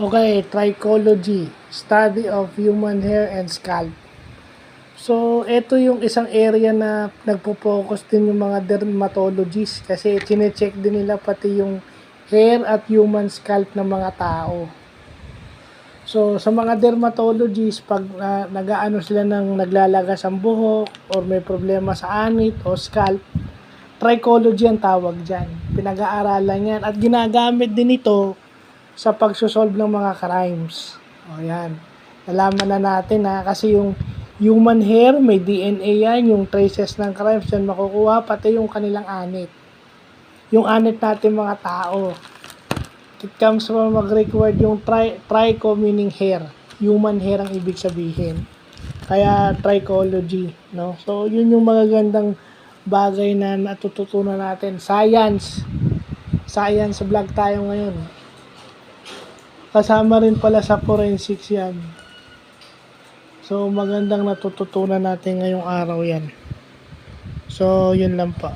Okay, trichology, study of human hair and scalp. So, ito yung isang area na nagpo-focus din yung mga dermatologists kasi chine-check din nila pati yung hair at human scalp ng mga tao. So, sa mga dermatologists, pag nag-aano sila ng naglalagas ang buhok or may problema sa anit o scalp, trichology ang tawag dyan. Pinag-aaralan yan at ginagamit din ito sa pagsosolve ng mga crimes. O yan. Nalaman na natin ha, kasi yung human hair, may DNA yan, yung traces ng crimes yan makukuha, pati yung kanilang anit. Yung anit natin mga tao. It comes from mag-record yung tricho meaning hair. Human hair ang ibig sabihin. Kaya trichology, no? So, yun yung magagandang bagay na natututunan natin. Science. Science vlog tayo ngayon. Kasama rin pala sa forensics yan. So, magandang natututunan natin ngayong araw yan. So, yun lang po.